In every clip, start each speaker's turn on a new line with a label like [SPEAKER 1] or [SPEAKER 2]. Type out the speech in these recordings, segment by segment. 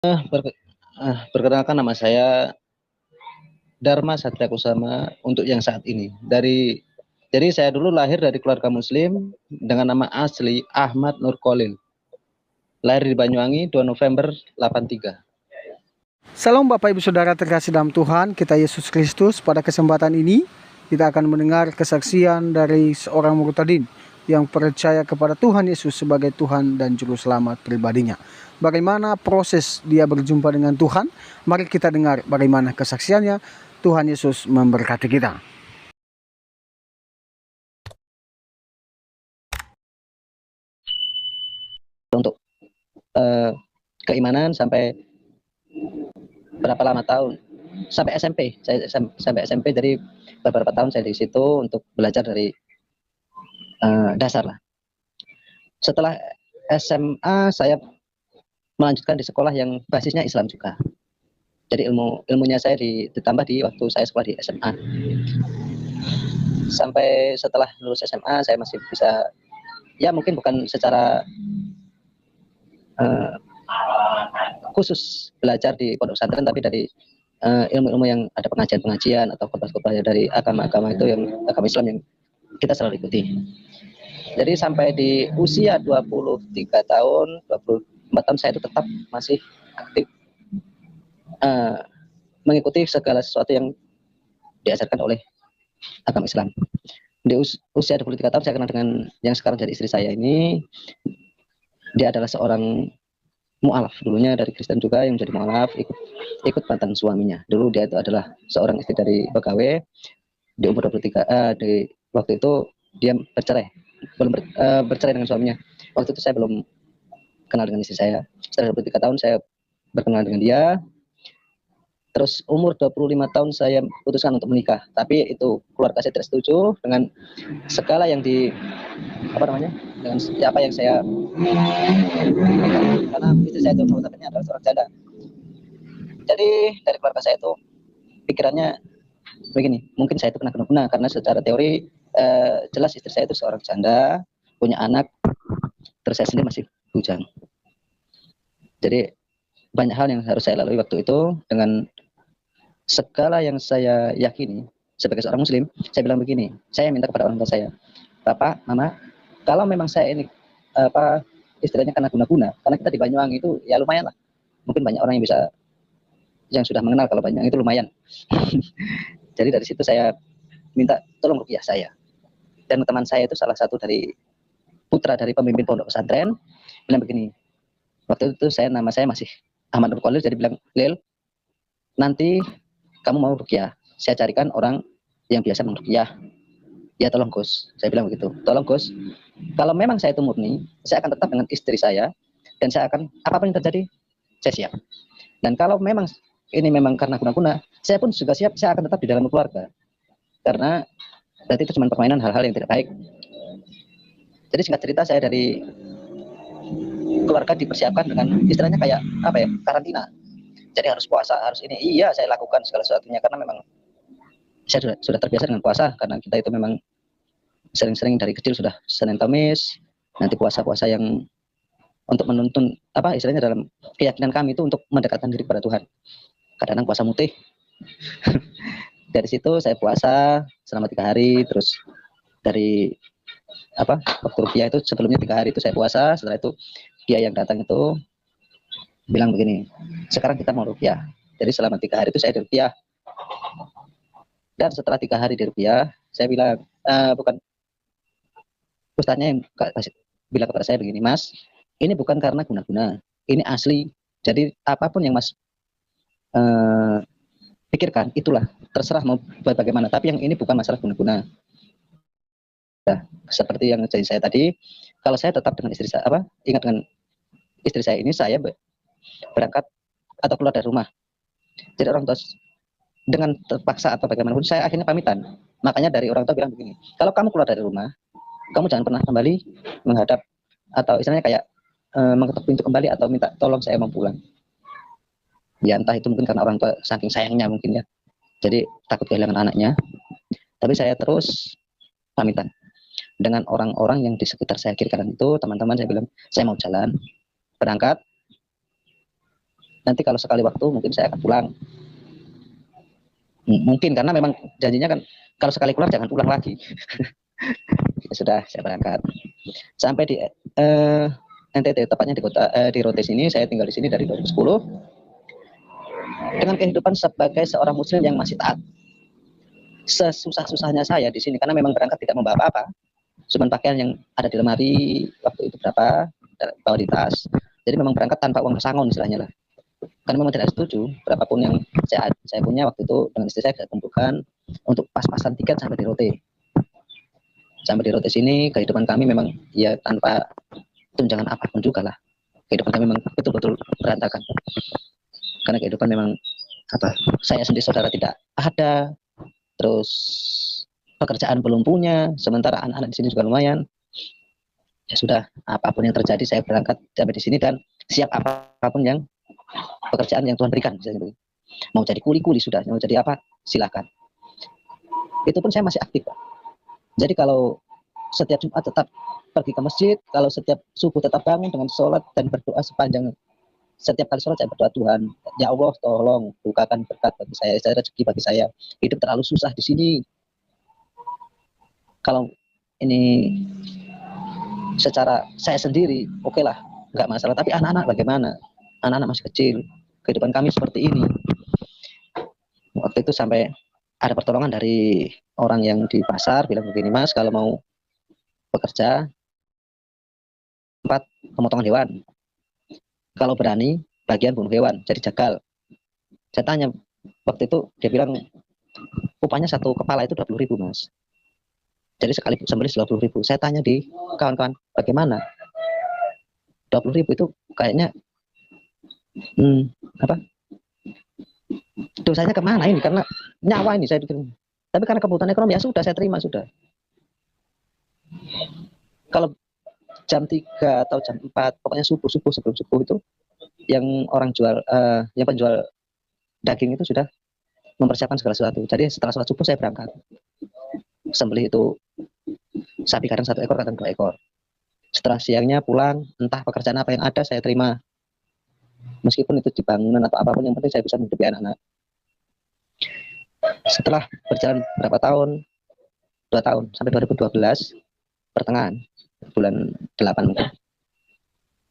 [SPEAKER 1] Perke Perkenalkan, nama saya Dharma Satria Kusama untuk yang saat ini. Jadi saya dulu lahir dari keluarga muslim dengan nama asli Ahmad Nur Kolil. Lahir di Banyuwangi 2 November 83.
[SPEAKER 2] Salam Bapak Ibu Saudara terkasih dalam Tuhan kita Yesus Kristus. Pada kesempatan ini kita akan mendengar kesaksian dari seorang murtadin yang percaya kepada Tuhan Yesus sebagai Tuhan dan Juru Selamat pribadinya. Bagaimana proses dia berjumpa dengan Tuhan? Mari kita dengar bagaimana kesaksiannya. Tuhan Yesus memberkati kita.
[SPEAKER 1] Untuk keimanan sampai berapa lama tahun? Sampai SMP. Sampai SMP, jadi beberapa tahun saya di situ untuk belajar dari dasar lah. Setelah SMA saya melanjutkan di sekolah yang basisnya Islam juga. Jadi ilmunya saya ditambah di waktu saya sekolah di SMA. Sampai setelah lulus SMA saya masih bisa, ya mungkin bukan secara khusus belajar di pondok pesantren, tapi dari ilmu-ilmu yang ada pengajian-pengajian atau khotbah-khotbah dari agama-agama itu, yang agama Islam yang kita selalu ikuti. Jadi sampai di usia 23 tahun, 24 tahun saya itu tetap masih aktif mengikuti segala sesuatu yang diajarkan oleh agama Islam. Di usia 23 tahun saya kenal dengan yang sekarang jadi istri saya ini. Dia adalah seorang mu'alaf, dulunya dari Kristen juga yang menjadi mu'alaf, ikut mantan suaminya. Dulu dia itu adalah seorang istri dari pegawai. Di umur 23, di waktu itu dia bercerai, belum bercerai dengan suaminya. Waktu itu saya belum kenal dengan istri saya. Setelah 23 tahun saya berkenal dengan dia. Terus umur 25 tahun saya putuskan untuk menikah, tapi itu keluarga saya tidak setuju dengan segala yang dengan apa yang saya, karena istri saya itu notabene adalah seorang janda. Jadi dari keluarga saya itu pikirannya begini, mungkin saya itu kena guna karena secara teori jelas istri saya itu seorang janda, punya anak, terus saya sendiri masih bujang. Jadi banyak hal yang harus saya lalui waktu itu. Dengan segala yang saya yakini sebagai seorang muslim, saya bilang begini, saya minta kepada orang tua saya, Bapak, Mama, kalau memang saya ini istilahnya karena guna-guna, karena kita di Banyuwangi itu ya lumayan lah, mungkin banyak orang yang sudah mengenal kalau Banyuwangi itu lumayan. Jadi dari situ saya minta tolong ruqyah saya. Dan teman saya itu salah satu dari putra dari pemimpin pondok pesantren, bilang begini, waktu itu nama saya masih Ahmad Nur Kolil, jadi bilang, Lil, nanti kamu mau ruqyah, saya carikan orang yang biasa meruqyah. Ya tolong Gus, saya bilang begitu. Tolong Gus, kalau memang saya itu murni, saya akan tetap dengan istri saya, dan saya akan, apapun yang terjadi, saya siap. Dan kalau memang ini memang karena guna-guna, saya pun juga siap, saya akan tetap di dalam keluarga. Karena berarti itu cuma permainan hal-hal yang tidak baik. Jadi singkat cerita, saya dari keluarga dipersiapkan dengan istilahnya kayak karantina. Jadi harus puasa, harus ini. Iya, saya lakukan segala sesuatunya karena memang saya sudah terbiasa dengan puasa, karena kita itu memang sering-sering dari kecil sudah Senin Kamis, nanti puasa-puasa yang untuk menuntun istilahnya dalam keyakinan kami itu untuk mendekatkan diri kepada Tuhan. Kadang-kadang puasa mutih. Dari situ saya puasa selama 3 hari, terus dari waktu ruqyah itu sebelumnya 3 hari itu saya puasa. Setelah itu dia yang datang itu bilang begini, sekarang kita mau ruqyah. Jadi selama 3 hari itu saya ruqyah. Dan setelah 3 hari di ruqyah, saya bilang, ustaznya yang bilang kepada saya begini, Mas, ini bukan karena guna-guna, ini asli. Jadi apapun yang Mas pikirkan, itulah terserah mau buat bagaimana. Tapi yang ini bukan masalah guna-guna. Nah, seperti yang jadi saya tadi, kalau saya tetap dengan istri saya, ingat dengan istri saya ini, saya berangkat atau keluar dari rumah. Jadi orang tua dengan terpaksa atau bagaimanapun, saya akhirnya pamitan. Makanya dari orang tua bilang begini, kalau kamu keluar dari rumah, kamu jangan pernah kembali menghadap atau istilahnya kayak mengetuk pintu kembali atau minta tolong saya mau pulang. Ya entah itu mungkin karena orang tua saking sayangnya mungkin ya, jadi takut kehilangan anaknya. Tapi saya terus pamitan dengan orang-orang yang di sekitar saya kiri kanan itu, teman-teman, saya bilang saya mau jalan, berangkat. Nanti kalau sekali waktu mungkin saya akan pulang. Mungkin karena memang janjinya kan kalau sekali keluar jangan pulang lagi. Ya sudah, saya berangkat. Sampai di NTT, tepatnya di kota di Rote sini. Saya tinggal di sini dari 2010 dengan kehidupan sebagai seorang muslim yang masih taat. Sesusah-susahnya saya di sini karena memang berangkat tidak membawa apa-apa. Cuman pakaian yang ada di lemari waktu itu berapa, bawa di tas. Jadi memang berangkat tanpa uang pesangon istilahnya lah. Karena memang tidak setuju berapapun yang saya punya waktu itu dengan istri saya kumpulkan untuk pas-pasan tiket sampai di Rote. Sampai di Rote sini kehidupan kami memang ya tanpa tunjangan apapun juga lah. Kehidupan kami memang betul-betul berantakan. Karena kehidupan memang apa? Saya sendiri saudara tidak ada, terus pekerjaan belum punya, sementara anak-anak di sini juga lumayan. Ya sudah, apapun yang terjadi saya berangkat sampai di sini dan siap apapun yang pekerjaan yang Tuhan berikan. Mau jadi kuli-kuli sudah, mau jadi apa silakan. Itu pun saya masih aktif, Pak. Jadi kalau setiap Jumat tetap pergi ke masjid, kalau setiap subuh tetap bangun dengan sholat dan berdoa sepanjang setiap kali sholat saya berdoa, Tuhan, ya Allah tolong bukakan berkat bagi saya rezeki bagi saya. Hidup terlalu susah di sini. Kalau ini secara saya sendiri, oke lah, nggak masalah. Tapi anak-anak bagaimana? Anak-anak masih kecil. Kehidupan kami seperti ini. Waktu itu sampai ada pertolongan dari orang yang di pasar, bilang begini, Mas, kalau mau bekerja, tempat pemotongan hewan. Kalau berani, bagian bunuh hewan, jadi jagal. Saya tanya, waktu itu dia bilang, upahnya satu kepala itu 20.000, Mas. Jadi sekali sembelih 20.000. Saya tanya di kawan-kawan, bagaimana? 20.000 itu kayaknya apa? Dosanya kemana ini? Karena nyawa ini saya pikir. Tapi karena kebutuhan ekonomi ya sudah saya terima sudah. Kalau jam 3 atau jam 4, pokoknya subuh sebelum subuh itu yang orang jual yang penjual daging itu sudah mempersiapkan segala sesuatu. Jadi setelah sholat subuh saya berangkat. Sembelih itu sapi kadang 1 ekor, kadang 2 ekor. Setelah siangnya pulang, entah pekerjaan apa yang ada saya terima. Meskipun itu di bangunan atau apapun, yang penting saya bisa menghidupi anak-anak. Setelah berjalan berapa tahun, 2 tahun, sampai 2012, pertengahan, bulan 8 mungkin,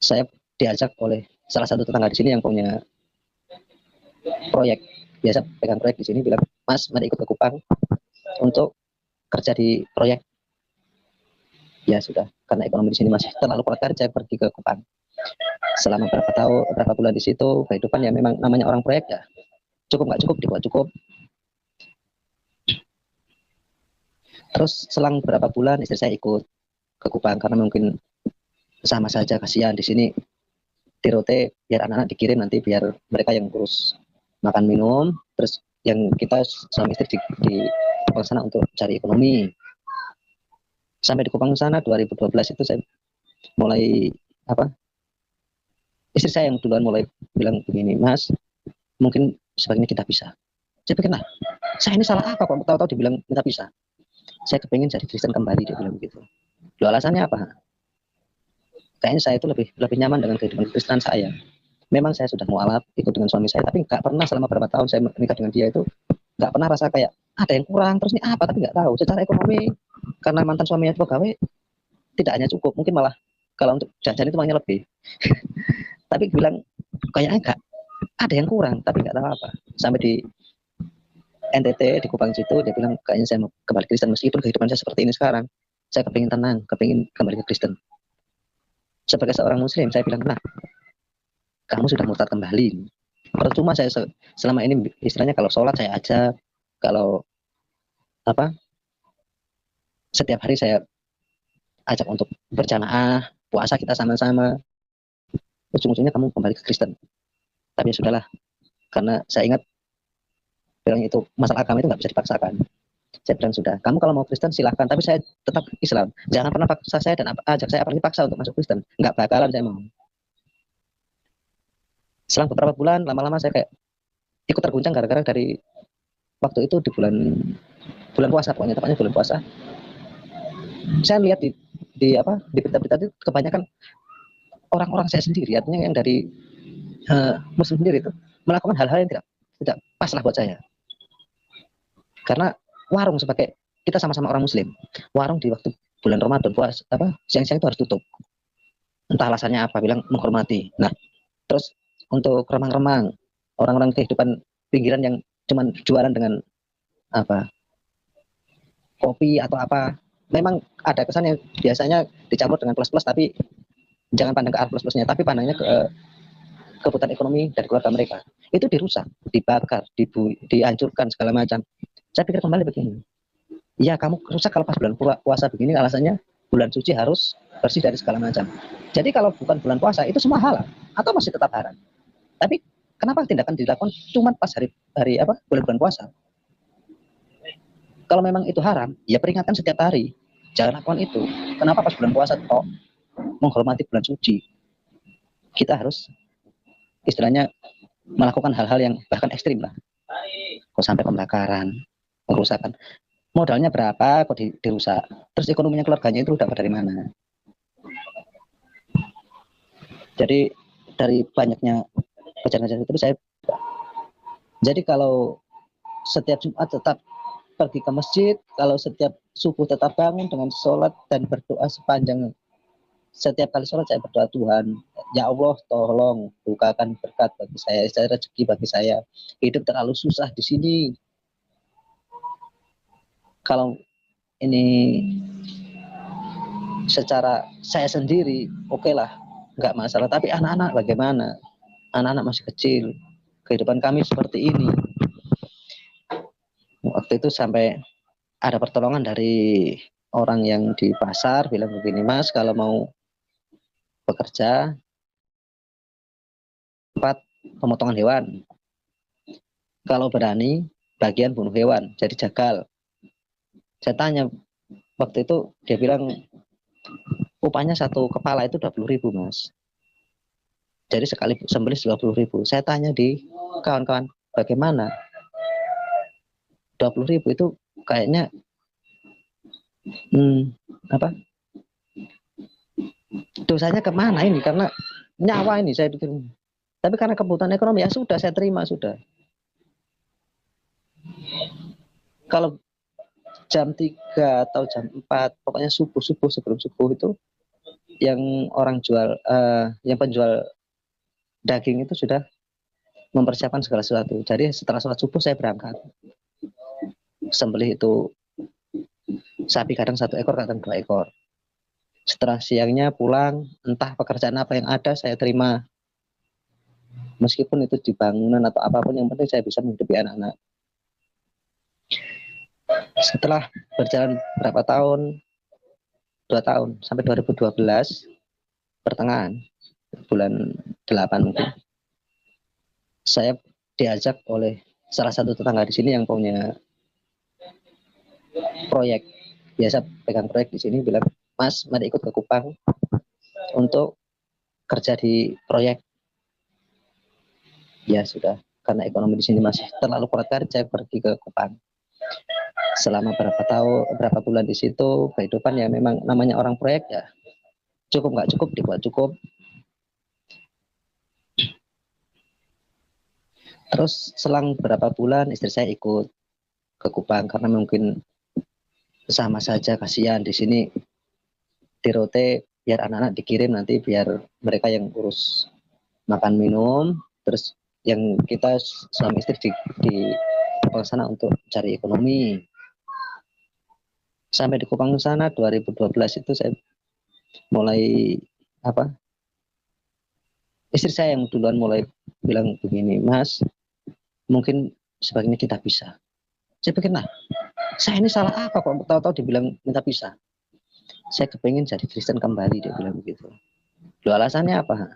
[SPEAKER 1] saya diajak oleh salah satu tetangga di sini yang punya proyek, biasa pegang proyek di sini, bilang, Mas, mari ikut ke Kupang untuk kerja di proyek. Ya sudah, karena ekonomi di sini masih terlalu kuat kerja, pergi ke Kupang. Selama berapa bulan di situ, kehidupan ya memang namanya orang proyek ya, cukup nggak cukup, dibuat cukup. Terus selang beberapa bulan istri saya ikut ke Kupang karena mungkin sama saja kasihan di sini di Rote, biar anak-anak dikirim nanti biar mereka yang urus makan minum, terus yang kita suami istri di Kupang sana untuk cari ekonomi. Sampai di Kupang sana 2012 itu saya mulai apa? Istri saya yang duluan mulai bilang begini, Mas, mungkin sebaiknya kita bisa. Saya pikir, nah, saya ini salah apa kok tahu-tahu dibilang kita bisa? Saya kepingin jadi Kristen kembali, dia bilang begitu. Loh, alasannya apa? Kayaknya saya itu lebih nyaman dengan kehidupan Kristen saya. Memang saya sudah mualaf ikut dengan suami saya, tapi nggak pernah selama beberapa tahun saya menikah dengan dia itu nggak pernah rasa kayak ada yang kurang, terus ini apa, tapi nggak tahu. Secara ekonomi, karena mantan suaminya pegawai, tidak hanya cukup, mungkin malah kalau untuk jajan itu makanya lebih. Tapi bilang kayaknya nggak ada yang kurang, tapi nggak tahu apa. Sampai di NTT di Kupang situ dia bilang kayaknya saya mau kembali Kristen, meskipun kehidupan saya seperti ini sekarang. Saya kepingin tenang, kepingin kembali ke Kristen. Sebagai seorang Muslim saya bilang, nah, kamu sudah murtad kembali. Percuma saya selama ini istilahnya kalau sholat saya ajak, kalau apa setiap hari saya ajak untuk berjamaah, puasa kita sama-sama. Ujung-ujungnya kamu kembali ke Kristen. Tapi ya sudahlah, karena saya ingat bilang itu masalah agama itu nggak bisa dipaksakan. Saya bilang sudah, kamu kalau mau Kristen silahkan, tapi saya tetap Islam. Jangan pernah paksa saya dan ajak saya apalagi paksa untuk masuk Kristen. Nggak bakalan saya mau. Selang beberapa bulan, lama-lama saya kayak ikut terguncang gara-gara dari waktu itu di bulan puasa, pokoknya tepatnya bulan puasa. Saya lihat di berita-berita itu kebanyakan orang-orang saya sendiri, artinya yang dari Muslim sendiri itu melakukan hal-hal yang tidak pas lah buat saya. Karena warung sebagai kita sama-sama orang Muslim, warung di waktu bulan Ramadan puas apa siang-siang itu harus tutup. Entah alasannya apa, bilang menghormati. Nah, terus untuk remang-remang orang-orang kehidupan pinggiran yang cuman jualan dengan apa kopi atau apa, memang ada kesan yang biasanya dicampur dengan plus-plus, tapi jangan pandang ke arah plus-plusnya, tapi pandangnya ke kebutuhan ekonomi dari keluarga mereka. Itu dirusak, dibakar, dihancurkan segala macam. Saya pikir kembali begini, ya kamu rusak kalau pas bulan puasa begini, alasannya bulan suci harus bersih dari segala macam. Jadi kalau bukan bulan puasa itu semua halal atau masih tetap haram. Tapi kenapa tindakan dilakukan cuma pas hari hari apa bulan-bulan puasa? Kalau memang itu haram, ya peringatkan setiap hari. Jangan lakukan itu. Kenapa pas bulan puasa toh menghormati bulan suci? Kita harus istilahnya melakukan hal-hal yang bahkan ekstrim lah. Kok sampai pembakaran, pengerusakan. Modalnya berapa kok dirusak? Terus ekonominya keluarganya itu dapat dari mana? Jadi dari banyaknya kejadian-kejadian itu saya jadi kalau setiap Jumat tetap pergi ke masjid, kalau setiap subuh tetap bangun dengan sholat dan berdoa sepanjang setiap kali sholat saya berdoa, Tuhan, ya Allah tolong bukakan berkat bagi saya rezeki bagi saya. Hidup terlalu susah di sini. Kalau ini secara saya sendiri, oke lah, nggak masalah. Tapi anak-anak bagaimana? Anak-anak masih kecil. Kehidupan kami seperti ini. Waktu itu sampai ada pertolongan dari orang yang di pasar bilang begini, Mas, kalau mau bekerja tempat pemotongan hewan, kalau berani bagian bunuh hewan, jadi jagal. Saya tanya waktu itu, dia bilang upahnya satu kepala itu 20.000, Mas. Jadi sekali sembelih 20.000. Saya tanya di kawan-kawan, bagaimana? 20.000 itu kayaknya apa? Dosanya kemana ini? Karena nyawa ini saya pikir. Tapi karena kebutuhan ekonomi ya sudah saya terima sudah. Kalau jam 3 atau jam 4, pokoknya subuh sebelum subuh itu yang orang jual yang penjual daging itu sudah mempersiapkan segala sesuatu. Jadi setelah sholat subuh saya berangkat. Sembelih itu sapi kadang 1 ekor, kadang 2 ekor. Setelah siangnya pulang, entah pekerjaan apa yang ada saya terima. Meskipun itu di bangunan atau apapun, yang penting saya bisa menghidupi anak-anak. Setelah berjalan berapa tahun, 2 tahun, sampai 2012, pertengahan, bulan 8 mungkin, saya diajak oleh salah satu tetangga di sini yang punya proyek, biasa pegang proyek di sini, bilang, Mas, mari ikut ke Kupang untuk kerja di proyek. Ya sudah, karena ekonomi di sini masih terlalu kuat kerja, pergi ke Kupang. Selama berapa bulan di situ, kehidupan ya memang namanya orang proyek ya, cukup nggak cukup dibuat cukup. Terus selang beberapa bulan istri saya ikut ke Kupang karena mungkin sama saja, kasihan di sini di Rote, biar anak-anak dikirim nanti biar mereka yang urus makan minum, terus yang kita suami istri di sana untuk cari ekonomi. Sampai di Kupang sana 2012 itu saya mulai apa? Istri saya yang duluan mulai bilang begini, Mas, mungkin sebaiknya kita pisah. Saya pikir, nah, saya ini salah apa kok tahu-tahu dibilang minta pisah? Saya kepengen jadi Kristen kembali, dia bilang begitu. Loh, alasannya apa?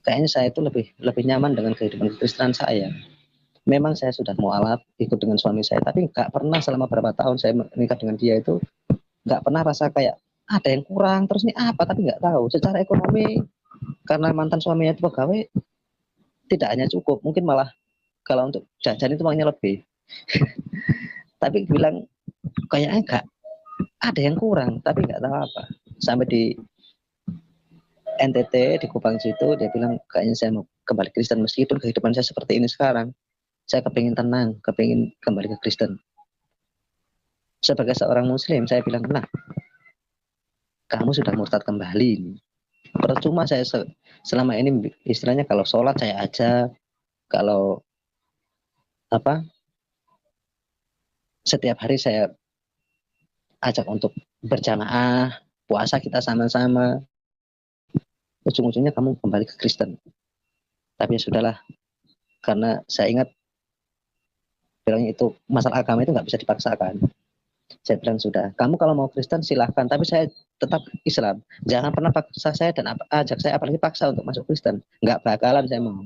[SPEAKER 1] Kayaknya saya itu lebih nyaman dengan kehidupan Kristen saya. Memang saya sudah mualaf ikut dengan suami saya, tapi nggak pernah selama berapa tahun saya menikah dengan dia itu nggak pernah rasa kayak ada yang kurang, terus ini apa, tapi nggak tahu. Secara ekonomi, karena mantan suaminya itu pegawai, tidak hanya cukup, mungkin malah kalau untuk jajan itu makanya lebih. Tapi bilang kayaknya nggak ada yang kurang, tapi nggak tahu apa. Sampai di NTT di Kupang situ, dia bilang kayaknya saya mau kembali Kristen meskipun kehidupan saya seperti ini sekarang. Saya kepingin tenang, kepingin kembali ke Kristen. Sebagai seorang Muslim, saya bilang, nah, kamu sudah murtad kembali. Percuma saya selama ini istilahnya kalau sholat saya ajak, kalau apa setiap hari saya ajak untuk berjamaah, puasa kita sama-sama. Ujung-ujungnya kamu kembali ke Kristen. Tapi ya sudahlah, karena saya ingat bilangnya itu masalah agama itu nggak bisa dipaksakan. Saya bilang sudah, kamu kalau mau Kristen silahkan, tapi saya tetap Islam. Jangan pernah paksa saya dan ajak saya apalagi paksa untuk masuk Kristen. Nggak bakalan saya mau.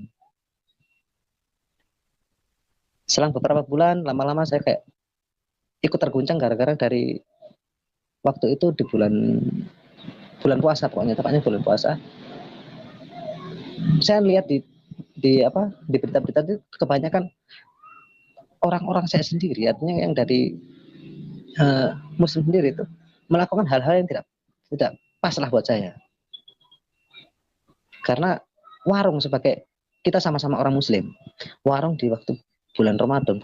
[SPEAKER 1] Selang beberapa bulan, lama-lama saya kayak ikut terguncang gara-gara dari waktu itu di bulan bulan puasa, pokoknya tepatnya bulan puasa. Saya lihat di berita-berita itu kebanyakan orang-orang saya sendiri, artinya yang dari Muslim sendiri itu melakukan hal-hal yang tidak pas lah buat saya. Karena warung sebagai kita sama-sama orang Muslim, warung di waktu bulan Ramadan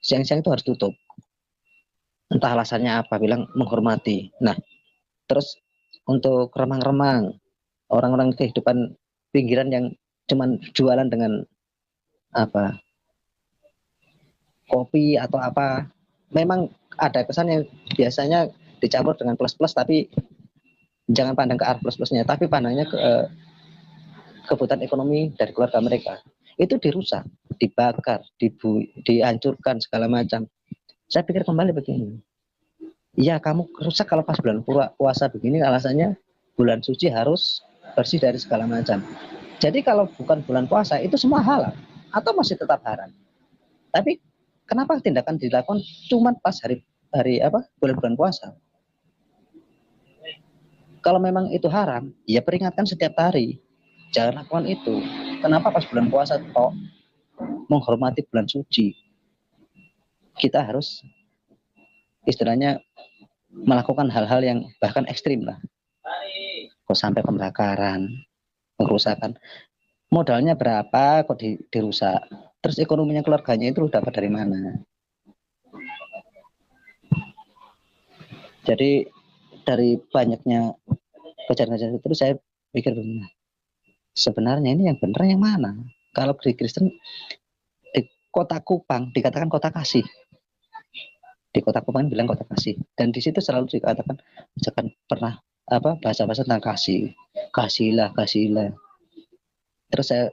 [SPEAKER 1] siang-siang itu harus tutup. Entah alasannya apa, bilang menghormati. Nah, terus untuk remang-remang orang-orang kehidupan pinggiran yang cuman jualan dengan apa kopi atau apa, memang ada kesan yang biasanya dicampur dengan plus-plus, tapi jangan pandang ke arah plus-plusnya, tapi pandangnya ke kebutuhan ekonomi dari keluarga mereka. Itu dirusak, dibakar, dihancurkan segala macam. Saya pikir kembali begini, ya kamu rusak kalau pas bulan puasa begini, alasannya bulan suci harus bersih dari segala macam. Jadi kalau bukan bulan puasa itu semua halal atau masih tetap haram. Tapi kenapa tindakan dilakukan cuma pas hari bulan-bulan puasa? Kalau memang itu haram, ya peringatkan setiap hari. Jangan lakukan itu. Kenapa pas bulan puasa toh menghormati bulan suci? Kita harus istilahnya melakukan hal-hal yang bahkan ekstrim lah. Kok sampai pembakaran, pengerusakan. Modalnya berapa kok dirusak? Terus ekonominya keluarganya itu dapat dari mana? Jadi dari banyaknya kejar-kejar itu saya pikir sebenarnya ini yang benar yang mana? Kalau di Kristen di kota Kupang dikatakan kota kasih. Di kota Kupang bilang kota kasih. Dan di situ selalu dikatakan jangan pernah bahasa-bahasa tentang kasih. Kasihlah, kasihlah. Terus saya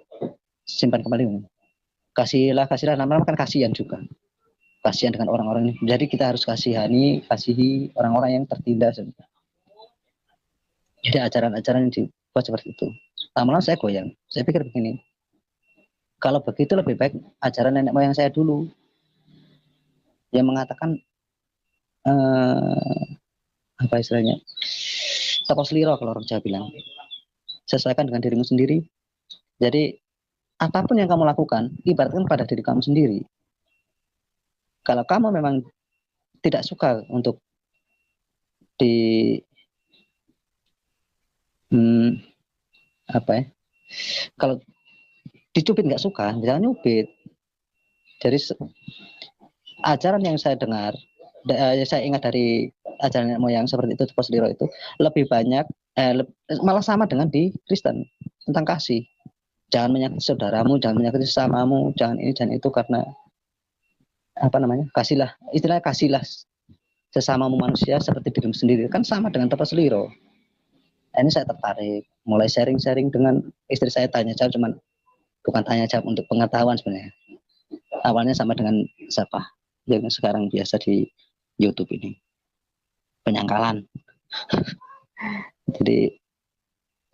[SPEAKER 1] simpan kembali. Kasihlah, kasihlah, nama-nama kan kasihan juga. Kasihan dengan orang-orang ini. Jadi kita harus kasihi orang-orang yang tertindas. Jadi ajaran-ajaran yang dibuat seperti itu. Lama-lama saya goyang. Saya pikir begini, kalau begitu lebih baik ajaran nenek moyang saya dulu yang mengatakan apa istilahnya, tepos liro kalau orang Jawa bilang, sesuaikan dengan dirimu sendiri. Jadi apapun yang kamu lakukan ibaratkan pada diri kamu sendiri. Kalau kamu memang tidak suka untuk di kalau dicubit nggak suka, jangan nyubit. Jadi ajaran yang saya dengar, saya ingat dari ajaran nenek moyang seperti itu, tepos liro itu lebih banyak malah sama dengan di Kristen tentang kasih. Jangan menyakiti saudaramu, jangan menyakiti sesamamu, jangan ini dan itu, karena kasihlah, istilahnya kasihlah sesamamu manusia seperti dirimu sendiri, kan sama dengan tepos liro. Ini saya tertarik, mulai sharing-sharing dengan istri saya, tanya jawab, cuman bukan tanya jawab untuk pengetahuan sebenarnya. Awalnya sama dengan siapa yang sekarang biasa di YouTube ini, penyangkalan. Jadi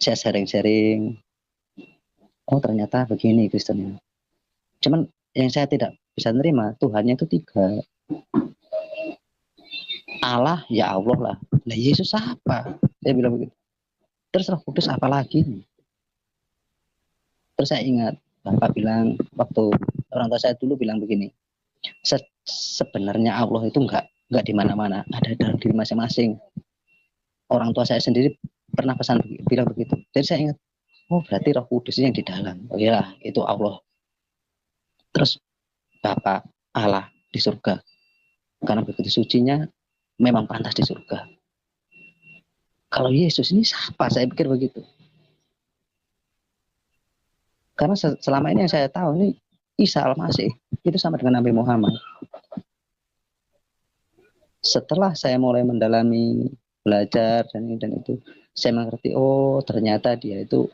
[SPEAKER 1] saya sharing-sharing, oh ternyata begini Kristen. Cuman yang saya tidak bisa nerima, Tuhannya itu 3. Allah ya Allah lah. Nah Yesus apa? Saya bilang begitu. Terus Roh Kudus apa lagi? Terus saya ingat Bapak bilang waktu orang tua saya dulu bilang begini, sebenarnya Allah itu enggak di mana-mana, ada dalam diri masing-masing. Orang tua saya sendiri pernah bilang begitu. Jadi saya ingat, oh berarti Roh Kudus yang di dalam. Oh iya, itu Allah. Terus Bapa Allah di surga. Karena begitu sucinya, memang pantas di surga. Kalau Yesus ini siapa? Saya pikir begitu. Karena selama ini yang saya tahu ini Isa Al-Masih itu sama dengan Nabi Muhammad. Setelah saya mulai mendalami, belajar dan itu, saya mengerti, oh ternyata dia itu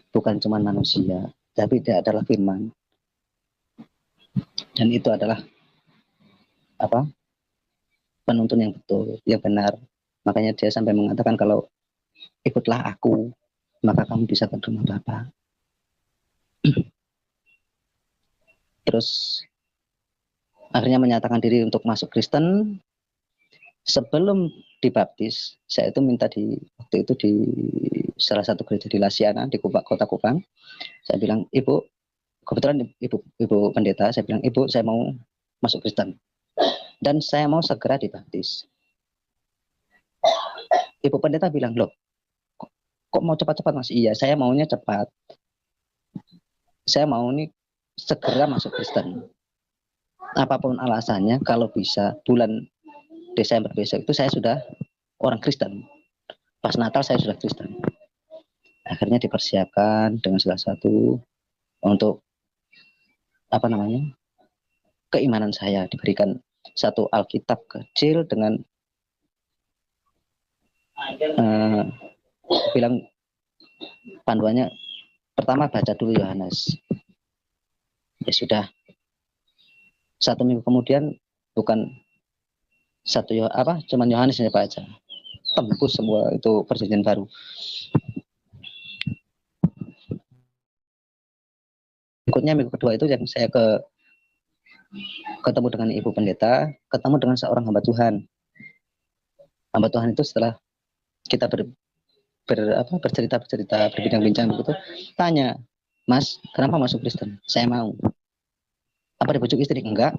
[SPEAKER 1] bukan cuma manusia, tapi dia adalah firman. Dan itu adalah apa? Penuntun yang betul, yang benar. Makanya dia sampai mengatakan kalau ikutlah aku, maka kamu bisa ke rumah Bapa. Terus akhirnya menyatakan diri untuk masuk Kristen. Sebelum dibaptis, saya itu minta waktu itu di salah satu gereja di Lasiana di kota Kupang. Saya bilang, Ibu, kebetulan ibu pendeta, saya bilang, Ibu, saya mau masuk Kristen dan saya mau segera dibaptis. Ibu pendeta bilang, loh, kok mau cepat-cepat Mas? Iya, saya maunya cepat. Saya mau nih segera masuk Kristen. Apapun alasannya, kalau bisa bulan Desember besok itu saya sudah orang Kristen. Pas Natal saya sudah Kristen. Akhirnya dipersiapkan dengan salah satu untuk apa namanya, keimanan saya, diberikan satu Alkitab kecil dengan bilang panduannya pertama baca dulu Yohanes. Ya sudah, 1 minggu kemudian bukan cuman Yohanes yang baca, tembus semua itu perjanjian baru. Berikutnya minggu kedua itu yang saya ketemu dengan ibu pendeta, ketemu dengan seorang hamba Tuhan. Hamba Tuhan itu setelah kita bercerita, berbincang-bincang begitu, tanya, Mas, kenapa masuk Kristen? Saya mau. Apa dibujuk istri? Enggak.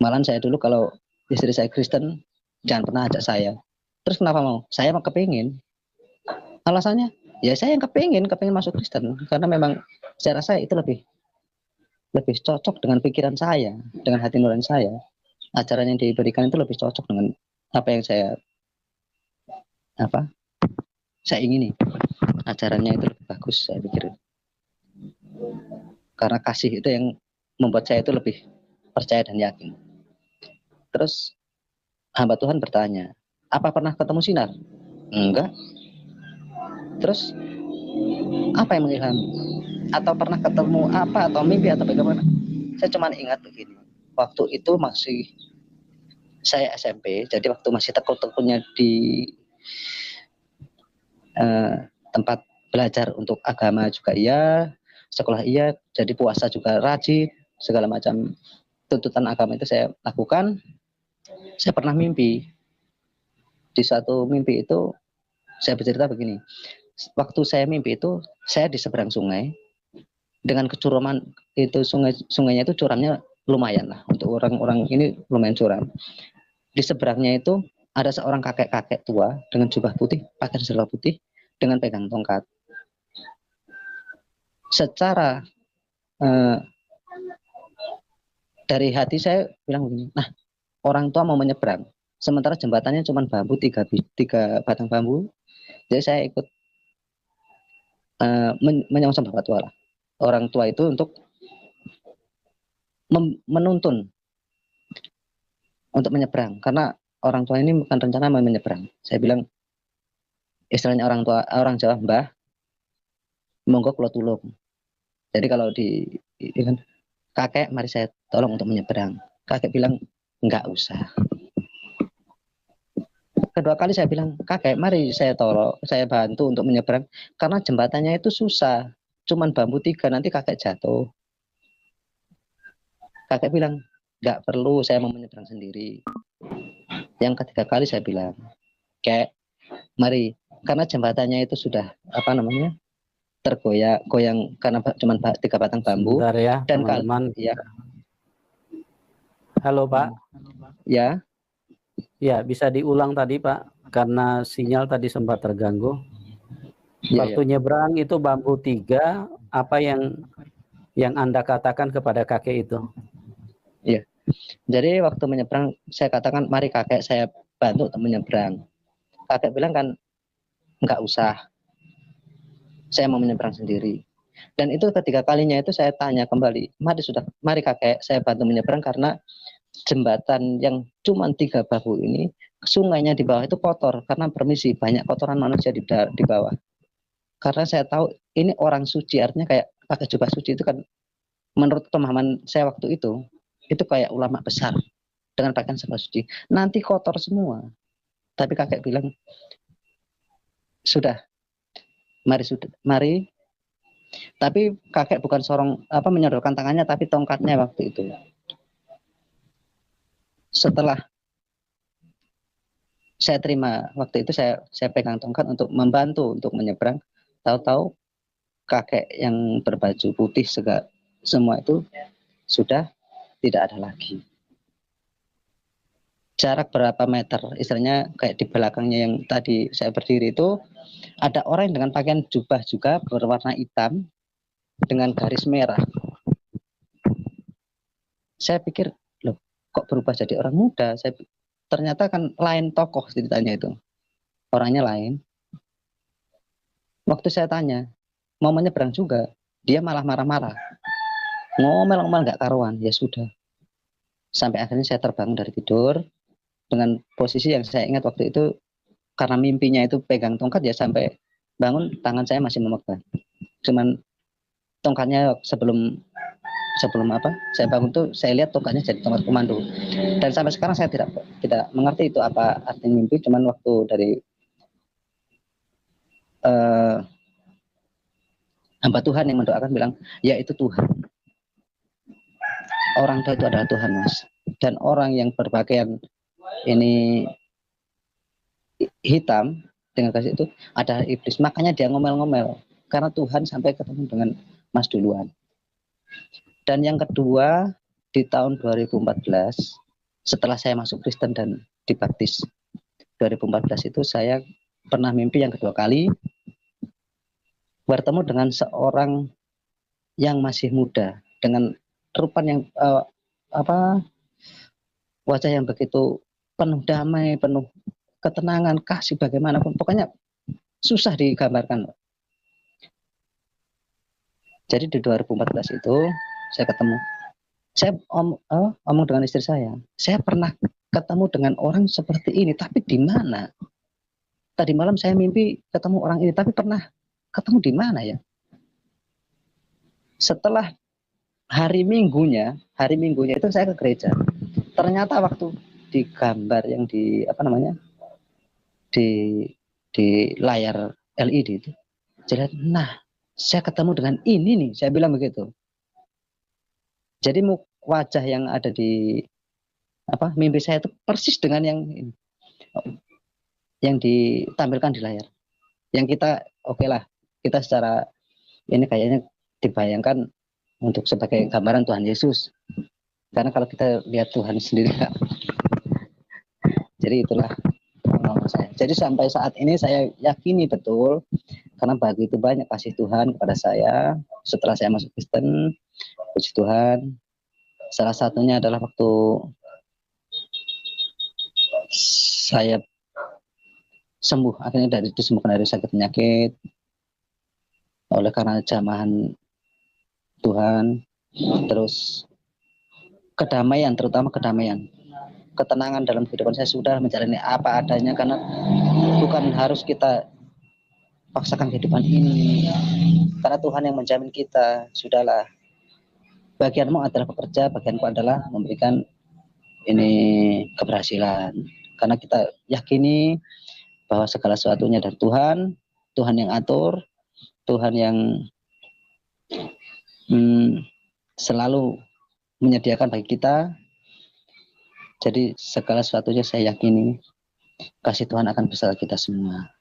[SPEAKER 1] Malahan saya dulu kalau istri saya Kristen, jangan pernah ajak saya. Terus kenapa mau? Saya mau kepingin. Alasannya, ya saya yang kepingin masuk Kristen. Karena memang saya rasa itu lebih cocok dengan pikiran saya, dengan hati nurani saya. Ajaran yang diberikan itu lebih cocok dengan apa yang saya ingini. Ajarannya itu lebih bagus, saya pikir. Karena kasih itu yang membuat saya itu lebih percaya dan yakin. Terus hamba Tuhan bertanya, apa pernah ketemu sinar? Enggak. Terus apa yang mengilhami? Atau pernah ketemu apa, atau mimpi, atau bagaimana? Saya cuma ingat begini, waktu itu masih saya SMP, jadi waktu masih tekun-tekunnya di tempat belajar untuk agama juga iya, sekolah iya, jadi puasa juga rajin, segala macam tuntutan agama itu saya lakukan. Saya pernah mimpi. Di suatu mimpi itu saya bercerita begini, waktu saya mimpi itu saya di seberang sungai dengan kecuraman itu, sungainya itu curamnya lumayan lah, untuk orang-orang ini lumayan curam. Di seberangnya itu ada seorang kakek-kakek tua dengan jubah putih, pakaian serba putih, dengan pegang tongkat. Secara dari hati saya bilang begini, nah orang tua mau menyeberang, sementara jembatannya cuma bambu, tiga batang bambu. Jadi saya ikut menyongsong bapak tua lah, orang tua itu untuk menuntun untuk menyeberang, karena orang tua ini bukan rencana mau menyeberang. Saya bilang, istilahnya orang Jawa, Mbah, monggo kula tulung. Jadi kalau kan, kakek, mari saya tolong untuk menyeberang. Kakek bilang, enggak usah. Kedua kali saya bilang, kakek, mari saya tolong, saya bantu untuk menyeberang, karena jembatannya itu susah, cuman bambu 3, nanti kakek jatuh. Kakek bilang, enggak perlu, saya mau menyeberang sendiri. Yang ketiga kali saya bilang, kek, mari, karena jembatannya itu sudah tergoyang karena cuma 3 batang bambu.
[SPEAKER 3] Sebentar ya,
[SPEAKER 1] dan
[SPEAKER 3] teman-teman.
[SPEAKER 1] Ya.
[SPEAKER 3] Halo Pak.
[SPEAKER 1] Ya.
[SPEAKER 3] Ya, bisa diulang tadi Pak. karena sinyal tadi sempat terganggu.
[SPEAKER 1] Iya,
[SPEAKER 3] Waktu nyebrang itu bambu 3, apa yang Anda katakan kepada kakek itu?
[SPEAKER 1] iya. Jadi waktu menyeberang saya katakan mari kakek saya bantu untuk menyeberang. Kakek bilang kan nggak usah, saya mau menyeberang sendiri. Dan itu ketiga kalinya itu saya tanya kembali, mari kakek saya bantu menyeberang karena jembatan yang cuma 3 bahu ini, sungainya di bawah itu kotor karena permisi banyak kotoran manusia di bawah. Karena saya tahu ini orang suci, artinya kayak pakai jubah suci itu kan menurut pemahaman saya waktu itu kayak ulama besar dengan pakaian serba suci. Nanti kotor semua. Tapi kakek bilang sudah, mari. Tapi kakek bukan menyodorkan tangannya, tapi tongkatnya waktu itu. Setelah saya terima waktu itu saya pegang tongkat untuk membantu untuk menyeberang. Tahu-tahu kakek yang berbaju putih semua itu sudah tidak ada lagi. Jarak berapa meter, istilahnya kayak di belakangnya yang tadi saya berdiri itu ada orang dengan pakaian jubah juga berwarna hitam dengan garis merah. Saya pikir, loh kok berubah jadi orang muda? Ternyata kan lain tokoh ceritanya itu. Orangnya lain. Waktu saya tanya, mau menyeberang juga, dia malah marah-marah. Ngomel-ngomel nggak karuan, ya sudah. Sampai akhirnya saya terbangun dari tidur, dengan posisi yang saya ingat waktu itu, karena mimpinya itu pegang tongkat ya sampai bangun tangan saya masih memegang. Cuman tongkatnya sebelum saya bangun tuh saya lihat tongkatnya jadi tongkat komando. Dan sampai sekarang saya tidak mengerti itu apa arti mimpi. Cuman waktu dari hamba Tuhan yang mendoakan bilang, ya itu Tuhan. Orang tua itu adalah Tuhan, Mas. Dan orang yang berpakaian ini hitam dengan kasih itu ada iblis. Makanya dia ngomel-ngomel karena Tuhan sampai ketemu dengan Mas duluan. Dan yang kedua, di tahun 2014 setelah saya masuk Kristen dan dibaptis 2014 itu saya pernah mimpi yang kedua kali bertemu dengan seorang yang masih muda dengan rupan yang wajah yang begitu penuh damai, penuh ketenangan, kasih bagaimanapun, pokoknya susah digambarkan. Jadi di 2014 itu saya ketemu, saya omong dengan istri saya pernah ketemu dengan orang seperti ini, tapi di mana? Tadi malam saya mimpi ketemu orang ini, tapi pernah ketemu di mana ya? Setelah hari minggunya itu saya ke gereja. Ternyata waktu di gambar yang di di layar LED itu, saya lihat, nah saya ketemu dengan ini nih, saya bilang begitu. Jadi wajah yang ada di mimpi saya itu persis dengan yang ditampilkan di layar. Yang kita oke lah, kita secara ini kayaknya dibayangkan untuk sebagai gambaran Tuhan Yesus. Karena kalau kita lihat Tuhan sendiri, jadi itulah pengalaman saya. Jadi sampai saat ini saya yakini betul, karena begitu banyak kasih Tuhan kepada saya setelah saya masuk Kristen. Puji Tuhan. Salah satunya adalah waktu saya sembuh, akhirnya disembuhkan dari sakit penyakit oleh karena jamahan Tuhan. Terus kedamaian, terutama kedamaian, ketenangan dalam kehidupan saya, sudah menjalani apa adanya karena bukan harus kita paksakan kehidupan ini, karena Tuhan yang menjamin kita. Sudahlah, bagianmu adalah bekerja, bagianku adalah memberikan ini keberhasilan, karena kita yakini bahwa segala sesuatunya dari Tuhan. Tuhan yang atur, Tuhan yang selalu menyediakan bagi kita. Jadi segala sesuatunya saya yakini kasih Tuhan akan bersama kita semua.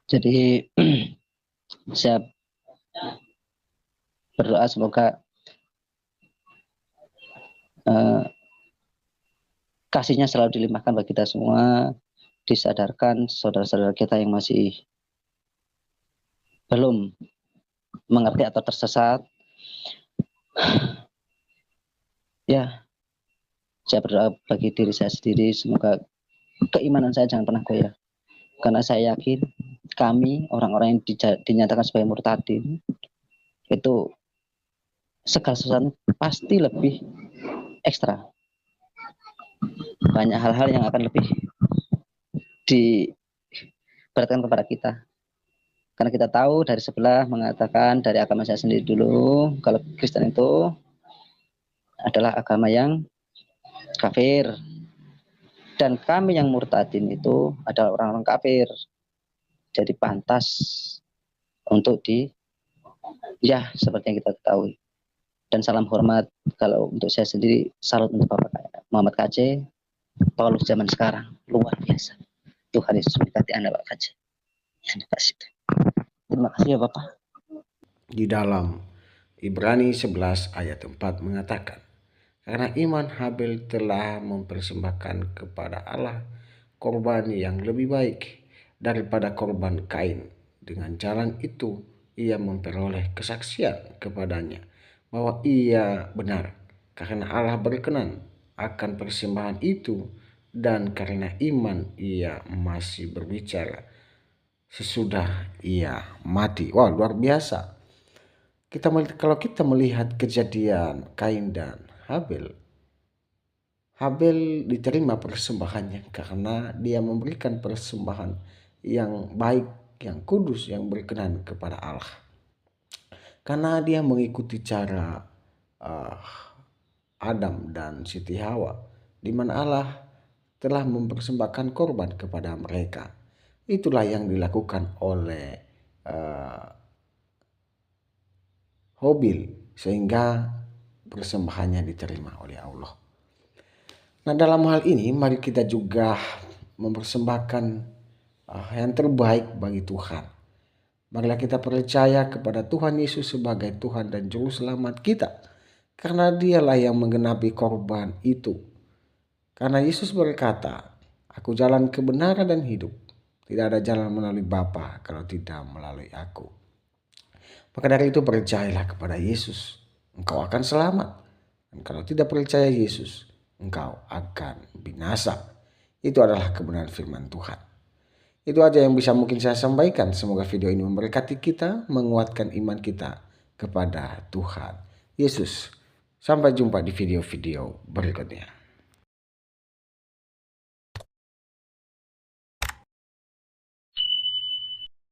[SPEAKER 1] Jadi saya berdoa semoga kasihnya selalu dilimpahkan bagi kita semua, disadarkan saudara-saudara kita yang masih belum mengerti atau tersesat. Ya, saya berdoa bagi diri saya sendiri, semoga keimanan saya jangan pernah goyah. Karena saya yakin kami, orang-orang yang dinyatakan sebagai murtadin, itu segala sesuatu pasti lebih ekstra. Banyak hal-hal yang akan lebih diberatkan kepada kita. Karena kita tahu dari sebelah mengatakan, dari agama saya sendiri dulu, kalau Kristen itu adalah agama yang kafir. Dan kami yang murtadin itu adalah orang-orang kafir. Jadi pantas untuk ya seperti yang kita ketahui. Dan salam hormat kalau untuk saya sendiri, salut untuk Bapak Muhammad KC, Paulus zaman sekarang, luar biasa. Tuhan Yesus memberkati Anda Pak KC. Terima kasih ya Bapak.
[SPEAKER 2] Di dalam Ibrani 11 ayat 4 mengatakan, karena iman Habel telah mempersembahkan kepada Allah korban yang lebih baik daripada korban Kain. Dengan jalan itu ia memperoleh kesaksian kepadanya bahwa ia benar, karena Allah berkenan akan persembahan itu, dan karena iman ia masih berbicara sesudah ia mati. Wah, luar biasa. Kalau kita melihat kejadian Kain dan Habel diterima persembahannya karena dia memberikan persembahan yang baik, yang kudus, yang berkenan kepada Allah. Karena dia mengikuti cara Adam dan Siti Hawa, di mana Allah telah mempersembahkan korban kepada mereka. Itulah yang dilakukan oleh Habil, sehingga persembahannya diterima oleh Allah. Nah, dalam hal ini mari kita juga mempersembahkan yang terbaik bagi Tuhan. Marilah kita percaya kepada Tuhan Yesus sebagai Tuhan dan Juru Selamat kita, karena Dialah yang menggenapi korban itu. Karena Yesus berkata, "Aku jalan kebenaran dan hidup. Tidak ada jalan melalui Bapa kalau tidak melalui Aku." Maka dari itu percayalah kepada Yesus, engkau akan selamat. Dan kalau tidak percaya Yesus, engkau akan binasa. Itu adalah kebenaran firman Tuhan. Itu aja yang bisa mungkin saya sampaikan. Semoga video ini memberkati kita, menguatkan iman kita kepada Tuhan Yesus. Sampai jumpa di video-video berikutnya.